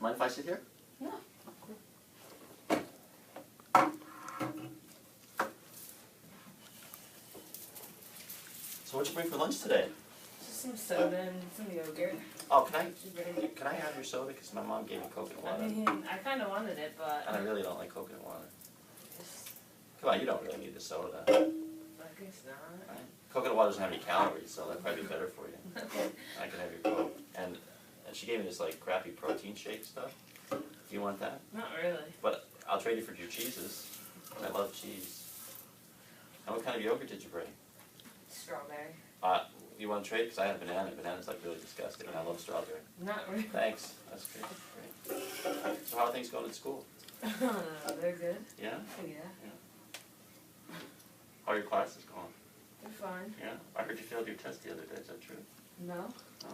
Mind if I sit here? No. So what'd you bring for lunch today? Just some soda and some yogurt. Oh, can I have your soda? Because my mom gave me coconut water. I mean, I kind of wanted it, but... And I really don't like coconut water. Just, Come on, you don't really need the soda. I guess not. Right? Coconut water doesn't have any calories, so that'd probably be better for you. Okay. I can have your Coke. And she gave me this like crappy protein shake stuff. Do you want that? Not really. But I'll trade you for your cheeses. I love cheese. And what kind of yogurt did you bring? Strawberry. You want to trade? Because I had banana. Banana's like really disgusting, and I love strawberry. Not really. Thanks. That's great. Great. So how are things going at school? They're good. Yeah? Yeah. How are your classes going? They're fine. Yeah? I heard you failed your test the other day. Is that true? No. No?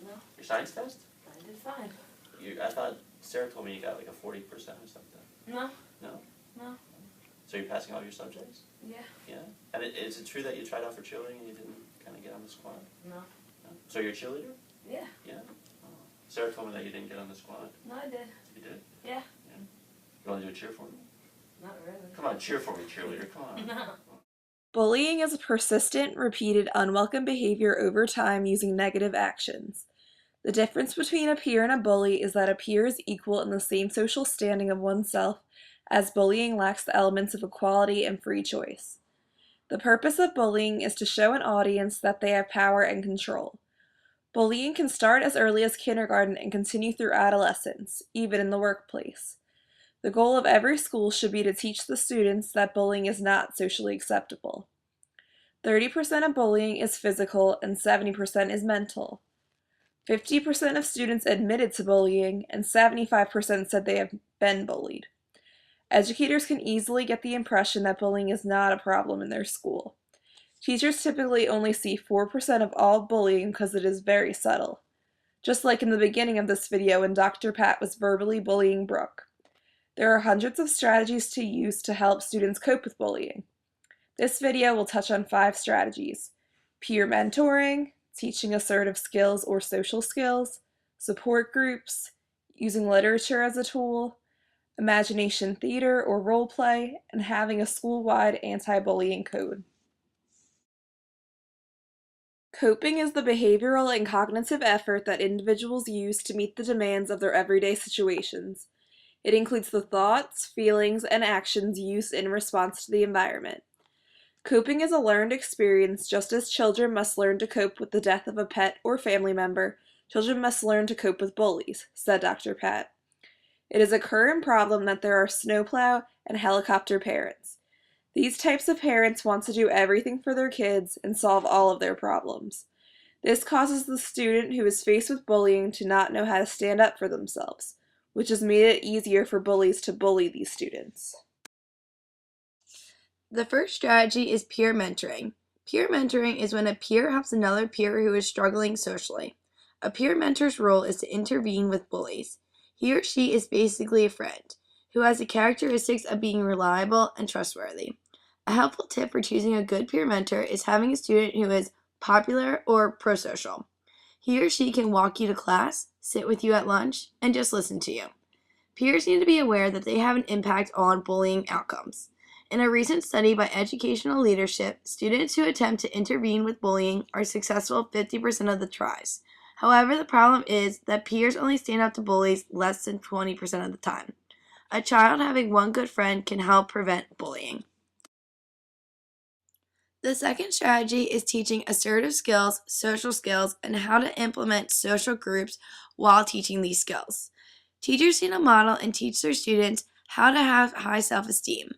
No. Your science test? I did fine. I thought Sarah told me you got like a 40% or something. No. No? No. So you're passing all your subjects? Yeah. Yeah? And is it true that you tried out for cheerleading and you didn't kind of get on the squad? No. No? So you're a cheerleader? Yeah. Yeah? Oh. Sarah told me that you didn't get on the squad. No, I did. You did? Yeah. Yeah? You want to do a cheer for me? Not really. Come on, cheer for me, cheerleader. Come on. No. Bullying is a persistent, repeated, unwelcome behavior over time using negative actions. The difference between a peer and a bully is that a peer is equal in the same social standing of oneself, as bullying lacks the elements of equality and free choice. The purpose of bullying is to show an audience that they have power and control. Bullying can start as early as kindergarten and continue through adolescence, even in the workplace. The goal of every school should be to teach the students that bullying is not socially acceptable. 30% of bullying is physical and 70% is mental. 50% of students admitted to bullying and 75% said they have been bullied. Educators can easily get the impression that bullying is not a problem in their school. Teachers typically only see 4% of all bullying because it is very subtle. Just like in the beginning of this video when Dr. Pat was verbally bullying Brooke. There are hundreds of strategies to use to help students cope with bullying. This video will touch on 5 strategies: peer mentoring, teaching assertive skills or social skills, support groups, using literature as a tool, imagination theater or role play, and having a school-wide anti-bullying code. Coping is the behavioral and cognitive effort that individuals use to meet the demands of their everyday situations. It includes the thoughts, feelings, and actions used in response to the environment. Coping is a learned experience. Just as children must learn to cope with the death of a pet or family member, children must learn to cope with bullies, said Dr. Pat. It is a current problem that there are snowplow and helicopter parents. These types of parents want to do everything for their kids and solve all of their problems. This causes the student who is faced with bullying to not know how to stand up for themselves, which has made it easier for bullies to bully these students. The first strategy is peer mentoring. Peer mentoring is when a peer helps another peer who is struggling socially. A peer mentor's role is to intervene with bullies. He or she is basically a friend, who has the characteristics of being reliable and trustworthy. A helpful tip for choosing a good peer mentor is having a student who is popular or pro-social. He or she can walk you to class, sit with you at lunch, and just listen to you. Peers need to be aware that they have an impact on bullying outcomes. In a recent study by Educational Leadership, students who attempt to intervene with bullying are successful 50% of the tries. However, the problem is that peers only stand up to bullies less than 20% of the time. A child having one good friend can help prevent bullying. The second strategy is teaching assertive skills, social skills, and how to implement social groups while teaching these skills. Teachers need to model and teach their students how to have high self-esteem.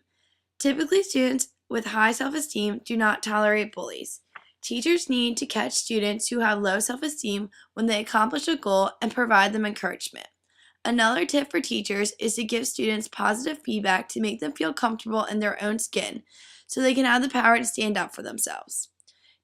Typically, students with high self-esteem do not tolerate bullies. Teachers need to catch students who have low self-esteem when they accomplish a goal and provide them encouragement. Another tip for teachers is to give students positive feedback to make them feel comfortable in their own skin so they can have the power to stand up for themselves.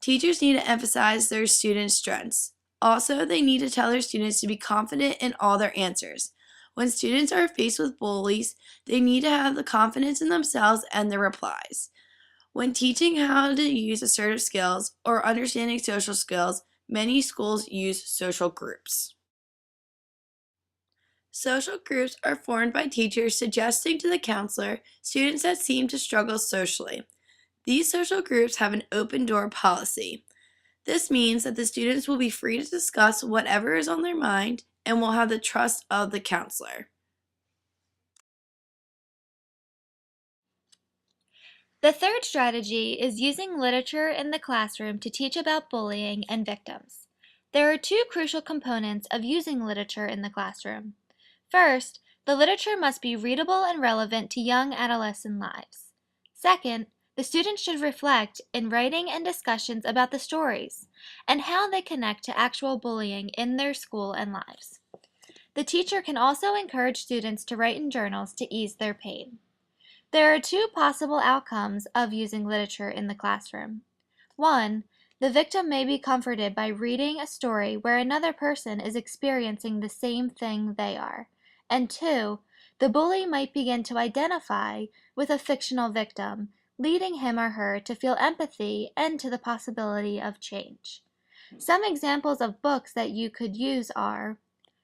Teachers need to emphasize their students' strengths. Also, they need to tell their students to be confident in all their answers. When students are faced with bullies, they need to have the confidence in themselves and their replies. When teaching how to use assertive skills or understanding social skills, many schools use social groups. Social groups are formed by teachers suggesting to the counselor students that seem to struggle socially. These social groups have an open door policy. This means that the students will be free to discuss whatever is on their mind and will have the trust of the counselor. The third strategy is using literature in the classroom to teach about bullying and victims. There are two crucial components of using literature in the classroom. First, the literature must be readable and relevant to young adolescent lives. Second, the students should reflect in writing and discussions about the stories and how they connect to actual bullying in their school and lives. The teacher can also encourage students to write in journals to ease their pain. There are two possible outcomes of using literature in the classroom. One, the victim may be comforted by reading a story where another person is experiencing the same thing they are. And two, the bully might begin to identify with a fictional victim, leading him or her to feel empathy and to the possibility of change. Some examples of books that you could use are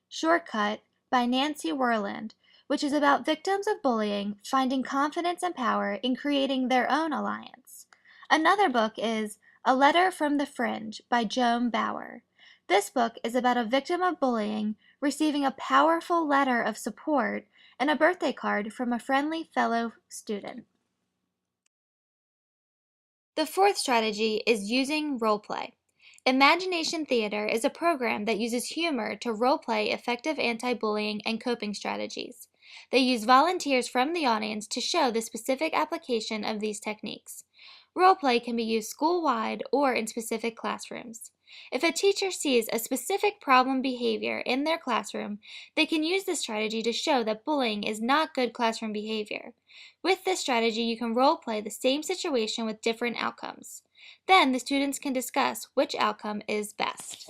Shortcut by Nancy Werland, which is about victims of bullying finding confidence and power in creating their own alliance. Another book is A Letter from the Fringe by Joan Bauer. This book is about a victim of bullying receiving a powerful letter of support and a birthday card from a friendly fellow student. The fourth strategy is using role play. Imagination Theater is a program that uses humor to role-play effective anti-bullying and coping strategies. They use volunteers from the audience to show the specific application of these techniques. Role-play can be used school-wide or in specific classrooms. If a teacher sees a specific problem behavior in their classroom, they can use this strategy to show that bullying is not good classroom behavior. With this strategy, you can role-play the same situation with different outcomes. Then the students can discuss which outcome is best.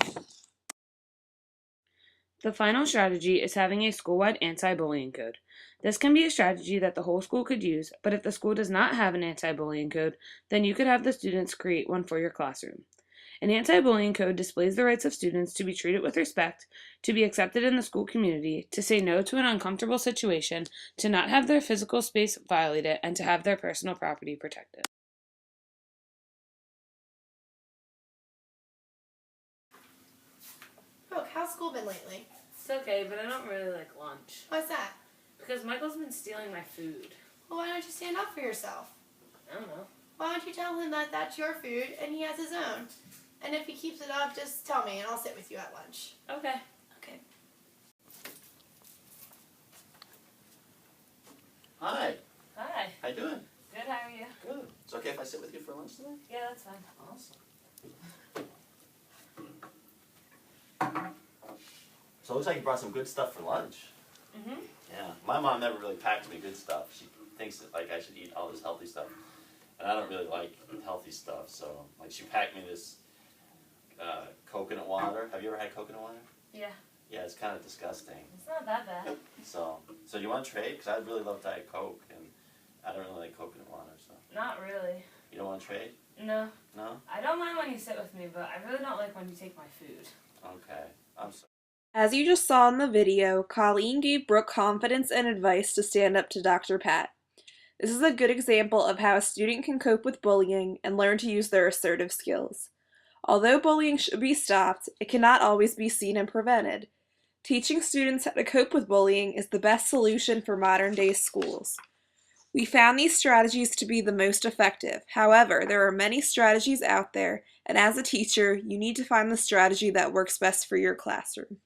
The final strategy is having a school-wide anti-bullying code. This can be a strategy that the whole school could use, but if the school does not have an anti-bullying code, then you could have the students create one for your classroom. An anti-bullying code displays the rights of students to be treated with respect, to be accepted in the school community, to say no to an uncomfortable situation, to not have their physical space violated, and to have their personal property protected. Brooke, how's school been lately? It's okay, but I don't really like lunch. Why's that? Because Michael's been stealing my food. Well, why don't you stand up for yourself? I don't know. Why don't you tell him that that's your food and he has his own? And if he keeps it up, just tell me and I'll sit with you at lunch. Okay. Okay. Hi, Hi. how you doing? Good, how are you? Good. It's okay if I sit with you for lunch today? Yeah, that's fine. Awesome. So it looks like you brought some good stuff for lunch. Mm-hmm. Yeah, my mom never really packed me good stuff. She thinks that like I should eat all this healthy stuff, and I don't really like healthy stuff. So like she packed me this coconut water. Have you ever had coconut water? Yeah. Yeah, it's kind of disgusting. It's not that bad. So you want to trade? Because I really love Diet Coke, and I don't really like coconut water. So Not really. you don't want to trade? No. No? I don't mind when you sit with me, but I really don't like when you take my food. Okay. I'm sorry. As you just saw in the video, Colleen gave Brooke confidence and advice to stand up to Dr. Pat. This is a good example of how a student can cope with bullying and learn to use their assertive skills. Although bullying should be stopped, it cannot always be seen and prevented. Teaching students how to cope with bullying is the best solution for modern-day schools. We found these strategies to be the most effective. However, there are many strategies out there, and as a teacher, you need to find the strategy that works best for your classroom.